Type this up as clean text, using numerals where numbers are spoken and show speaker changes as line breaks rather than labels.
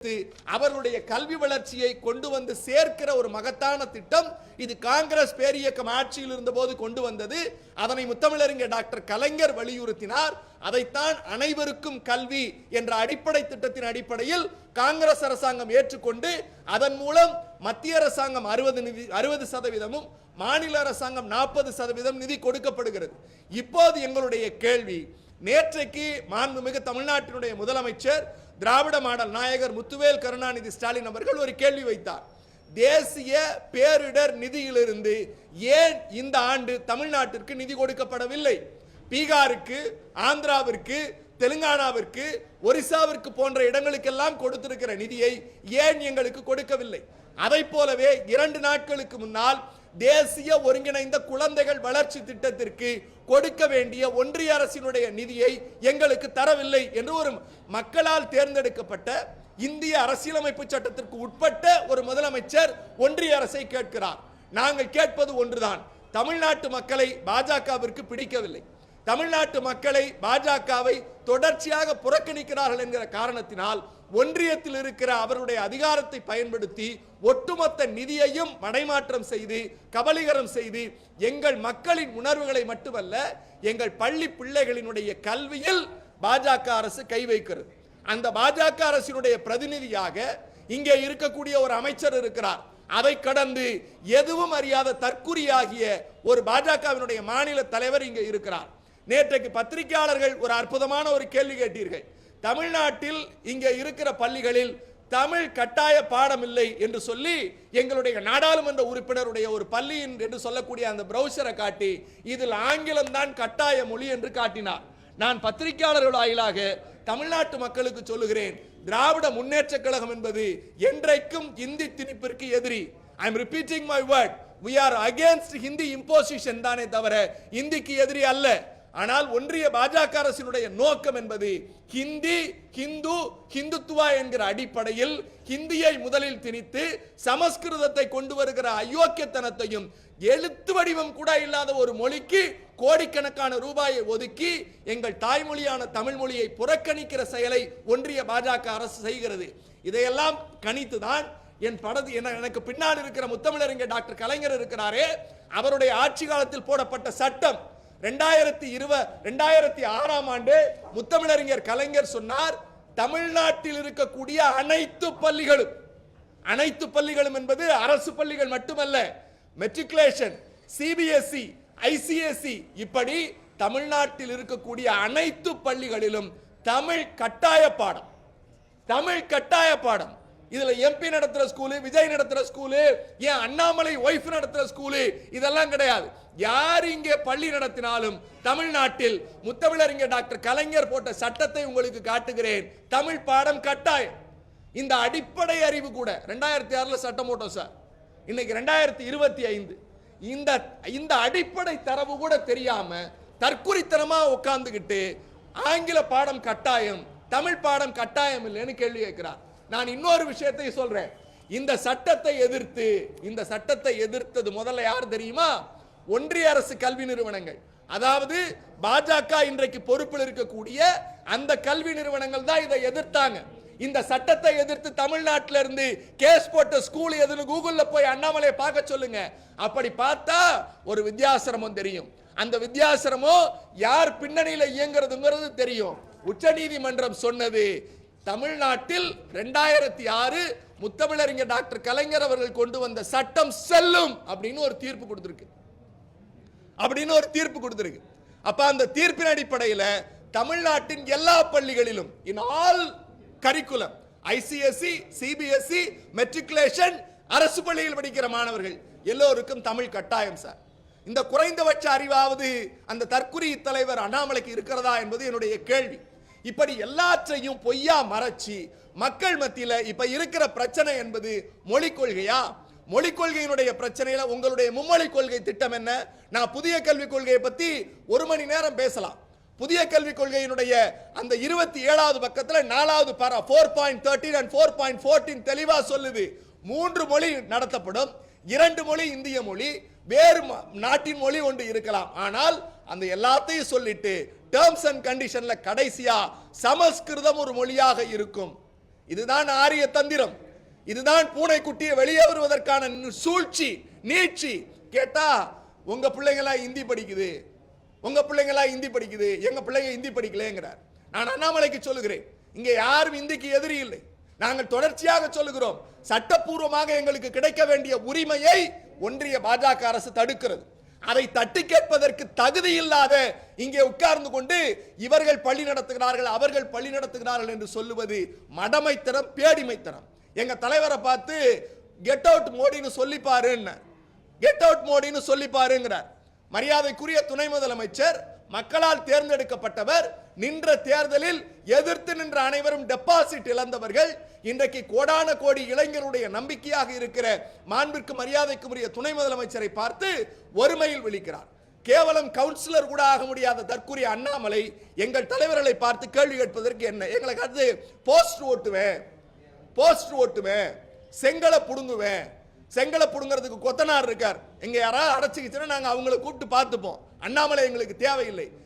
அவர்களுடைய கல்வி வளர்ச்சியை கொண்டு வந்து சேர்க்கிற ஒரு மகத்தான திட்டம் இது. காங்கிரஸ் பேரியக்கம் ஆட்சியில் இருந்தபோது கொண்டு வந்தது. அதனை முத்தமிழறிஞர் டாக்டர் கலைஞர் வலியுறுத்தினார். அதைத்தான் அனைவருக்கும் கல்வி என்ற அடிப்படை திட்டத்தின் அடிப்படையில் காங்கிரஸ் அரசாங்கம் ஏற்றுக்கொண்டு அதன் மூலம் மத்திய அரசாங்கம் 60% மாநில அரசாங்கம் 40% நிதி கொடுக்கப்படுகிறது. இப்போது எங்களுடைய கேள்வி, நேற்றைக்கு மாண்புமிகு தமிழ்நாட்டினுடைய முதலமைச்சர் திராவிட மாடல் நாயகர் முத்துவேல் கருணாநிதி ஸ்டாலின் அவர்கள் ஒரு கேள்வி வைத்தார். தேசிய பேரிடர் நிதியிலிருந்து ஏன் இந்த ஆண்டு தமிழ்நாட்டிற்கு நிதி கொடுக்கப்படவில்லை? பீகாருக்கு, ஆந்திராவிற்கு, தெலுங்கானாவிற்கு, ஒரிசாவிற்கு போன்ற இடங்களுக்கெல்லாம் கொடுத்திருக்கிற நிதியை ஏன் எங்களுக்கு கொடுக்கவில்லை? அதை போலவே 2 நாட்களுக்கு முன்னால் தேசிய ஒருங்கிணைந்த குழந்தைகள் வளர்ச்சி திட்டத்திற்கு கொடுக்க வேண்டிய ஒன்றிய அரசினுடைய நிதியை எங்களுக்கு தரவில்லை என்று ஒரு மக்களால் தேர்ந்தெடுக்கப்பட்ட இந்திய அரசியலமைப்பு சட்டத்திற்கு உட்பட்ட ஒரு முதலமைச்சர் ஒன்றிய அரசை கேட்கிறார். நாங்கள் கேட்பது ஒன்றுதான். தமிழ்நாட்டு மக்களை பாஜகவிற்கு பிடிக்கவில்லை. தமிழ்நாட்டு மக்களை பாஜகவை தொடர்ச்சியாக புறக்கணிக்கிறார்கள் என்கிற காரணத்தினால் ஒன்றியத்தில் இருக்கிற அவருடைய அதிகாரத்தை பயன்படுத்தி ஒட்டுமொத்த நிதியையும் மடைமாற்றம் செய்து கபலீகரம் செய்து எங்கள் மக்களின் உணர்வுகளை மட்டுமல்ல எங்கள் பள்ளி பிள்ளைகளினுடைய கல்வியில் பாஜக அரசு கை வைக்கிறது. அந்த பாஜக அரசினுடைய பிரதிநிதியாக இங்கே இருக்கக்கூடிய ஒரு அமைச்சர் இருக்கிறார். அதை கடந்து எதுவும் அறியாத தற்குறியாகிய ஒரு பாஜகவினுடைய மாநில தலைவர் இங்கே இருக்கிறார். நேற்றைக்கு பத்திரிகையாளர்கள் ஒரு அற்புதமான ஒரு கேள்வி கேட்டீர்கள். தமிழ்நாட்டில் இங்கே இருக்கிற பள்ளிகளில் தமிழ் கட்டாய பாடம் இல்லை என்று சொல்லி எங்களுடைய நாடாளுமன்ற உறுப்பினருடைய ஒரு பள்ளியின் என்று சொல்லக்கூடிய அந்த பிரவுசரை காட்டி இதில் ஆங்கிலம் தான் கட்டாய மொழி என்று காட்டினார். நான் பத்திரிகையாளர்கள் வாயிலாக தமிழ்நாட்டு மக்களுக்கு சொல்லுகிறேன், திராவிட முன்னேற்ற கழகம் என்பது என்றைக்கும் இந்தி திணிப்பிற்கு எதிரி. I am repeating my word. We are against Hindi imposition தானே தவிர இந்திக்கு எதிரி அல்ல. ஆனால் ஒன்றிய பாஜக அரசினுடைய நோக்கம் என்பது ஹிந்தி, ஹிந்து, ஹிந்துத்துவா என்கிற அடிப்படையில் ஹிந்தியை முதலில் திணித்து சமஸ்கிருதத்தை கொண்டு வருகிற அயோக்கியத்தனத்தையும் எழுத்து வடிவம் கூட இல்லாத ஒரு மொழிக்கு கோடிக்கணக்கான ரூபாயை ஒதுக்கி எங்கள் தாய்மொழியான தமிழ் மொழியை புறக்கணிக்கிற செயலை ஒன்றிய பாஜக அரசு செய்கிறது. இதையெல்லாம் கணித்துதான் எனக்கு பின்னால் இருக்கிற முத்தமிழறிஞர் டாக்டர் கலைஞர் இருக்கிறாரே, அவருடைய ஆட்சி காலத்தில் போடப்பட்ட சட்டம் 2006ஆம் ஆண்டு முத்தமிழறிஞர் கலைஞர் சொன்னார், தமிழ்நாட்டில் இருக்கக்கூடிய அனைத்து பள்ளிகளும் என்பது அரசு பள்ளிகள் மட்டுமல்ல, மெட்ரிகுலேஷன், சிபிஎஸ்இ, ஐசிஎஸ்இ இப்படி தமிழ்நாட்டில் இருக்கக்கூடிய அனைத்து பள்ளிகளிலும் தமிழ் கட்டாய பாடம். இதுல எம்பி நடத்துற ஸ்கூலு, விஜய் நடத்துற ஸ்கூலு, ஏன் அண்ணாமலை ஒய்ஃப் நடத்துற ஸ்கூலு இதெல்லாம் கிடையாது. யார் இங்கே பள்ளி நடத்தினாலும் தமிழ்நாட்டில் முத்தமிழறிஞர் டாக்டர் கலைஞர் போட்ட சட்டத்தை உங்களுக்கு காட்டுகிறேன். தமிழ் பாடம் கட்டாயம். இந்த அடிப்படை அறிவு கூட 2006ல சட்டம் போட்டோம் சார். இன்னைக்கு 2025. இந்த அடிப்படை தரவு கூட தெரியாம தற்குறித்தனமா உட்கார்ந்துகிட்டு ஆங்கில பாடம் கட்டாயம், தமிழ் பாடம் கட்டாயம் இல்லைன்னு கேள்வி கேட்கிறார். நான் இன்னொரு விஷயத்தை சொல்றேன். இந்த சட்டத்தை எதிர்த்தது முதல்ல யார் தெரியுமா? ஒன்றிய அரசு கல்வி நிறுவனங்கள். அதாவது பாஜக இன்றைக்கு பொறுப்பில் இருக்கக்கூடிய அந்த கல்வி நிறுவனங்கள் தான் இதை எதிர்த்தாங்க. இந்த சட்டத்தை எதிர்த்து தமிழ்நாட்டில இருந்து கேஸ் போட்ட ஸ்கூல் எதுன்னு கூகுள்ல போய் அண்ணாமலையை பார்க்க சொல்லுங்க. அப்படி பார்த்தா ஒரு வித்யாசிரமம் தெரியும். அந்த வித்யாசிரமம் யார் பின்னணியில இயங்குறதுங்கிறது தெரியும். உச்சநீதிமன்றம் சொன்னது, தமிழ்நாட்டில் 2006 முத்தமிழறிஞர் டாக்டர் கலைஞர் அவர்கள் கொண்டு வந்த சட்டம் செல்லும் அப்படின்னு ஒரு தீர்ப்பு கொடுத்திருக்கு. அப்ப அந்த தீர்ப்பின் அடிப்படையில் தமிழ்நாட்டின் எல்லா பள்ளிகளிலும் in all curriculum, ICSE, CBSE, matriculation, அரசு பள்ளியில் படிக்கிற மாணவர்கள் எல்லோருக்கும் தமிழ் கட்டாயம் சார். இந்த குறைந்தபட்ச அறிவாவது அந்த தற்குறி தலைவர் அண்ணாமலைக்கு இருக்கிறதா என்பது என்னுடைய கேள்வி. இப்படி எல்லாற்றையும் பொய்யா மறைச்சி மக்கள் மத்தியில இப்ப இருக்கிற பிரச்சனை என்பது மொழிக் கொள்கையா? மொழிக் கொள்கையினுடைய பிரச்சனையில உங்களுடைய மும்மொழி கொள்கை திட்டம் என்ன? நான் புதிய கல்விக் கொள்கையை பத்தி 1 மணி நேரம் பேசலாம். புதிய கல்விக் கொள்கையினுடைய அந்த 27வது பக்கத்துல 4வது பாரா 4.13 and 4.14 தெளிவா சொல்லுது. 3 மொழி நடத்தப்படும். 2 மொழி இந்திய மொழி, வேறு நாட்டின் மொழி ஒன்று இருக்கலாம். ஆனால் அந்த எல்லாத்தையும் சொல்லிட்டு டேர்ம்ஸ் அண்ட் கண்டிஷன்ல கடைசியா சமஸ்கிருதம் ஒரு மொழியாக இருக்கும். இதுதான் ஆரிய தந்திரம், இதுதான் பூனைக்குட்டியை வெளியே வருவதற்கான சூழ்ச்சி நீட்சி. கேட்டா உங்க பிள்ளைங்களா இந்தி படிக்குது, உங்க பிள்ளைங்களா இந்தி படிக்குது, எங்க பிள்ளைங்க இந்தி படிக்கலங்கிறார். நான் அண்ணாமலைக்கு சொல்லுகிறேன், இங்க யாரும் இந்திக்கு எதிரி இல்லை. நாங்கள் தொடர்ச்சியாக சொல்லுகிறோம், சட்டப்பூர்வமாக எங்களுக்கு கிடைக்க வேண்டிய உரிமையை ஒன்றிய பாஜக அரசு தடுக்கிறது. அதை தட்டி கேட்பதற்கு தகுதி இல்லாத இங்கே உட்கார்ந்து கொண்டு இவர்கள் பள்ளி நடத்துகிறார்கள், அவர்கள் பள்ளி நடத்துகிறார்கள் என்று சொல்லுவது மடமைத்தனம், பேடிமைத்தனம். எங்க தலைவரை பார்த்து கெட் அவுட் மோடின்னு சொல்லி பாருன்னு, கெட் அவுட் மோடின்னு சொல்லி பாருங்கிறார். மரியாதைக்குரிய துணை முதலமைச்சர், மக்களால் தேர்ந்தெடுக்கப்பட்டவர், நின்ற தேர்தலில் எதிர்த்து நின்ற அனைவரும் டெபாசிட் இழந்தவர்கள், இன்றைக்கு கோடான கோடி இளைஞருடைய நம்பிக்கையாக இருக்கிற மாண்பிற்கு மரியாதைக்குரிய துணை முதலமைச்சரை பார்த்து ஒருமையில் விழிக்கிறார். கேவலம் கவுன்சிலர் கூட ஆக முடியாத தற்குரிய அண்ணாமலை எங்கள் தலைவர்களை பார்த்து கேள்வி கேட்பதற்கு என்ன? எங்களுக்கு அடுத்து போஸ்ட் ஓட்டுவேன், போஸ்ட் ஓட்டுவேன், செங்கலை புடுங்குவேன். செங்கலை புடுங்கிறதுக்கு கொத்தனார் இருக்கார், எங்க யாராவது அடைச்சிக்கிச்சுன்னா நாங்க அவங்களை கூப்பிட்டு பார்த்துப்போம். அண்ணாமலை எங்களுக்கு தேவையில்லை.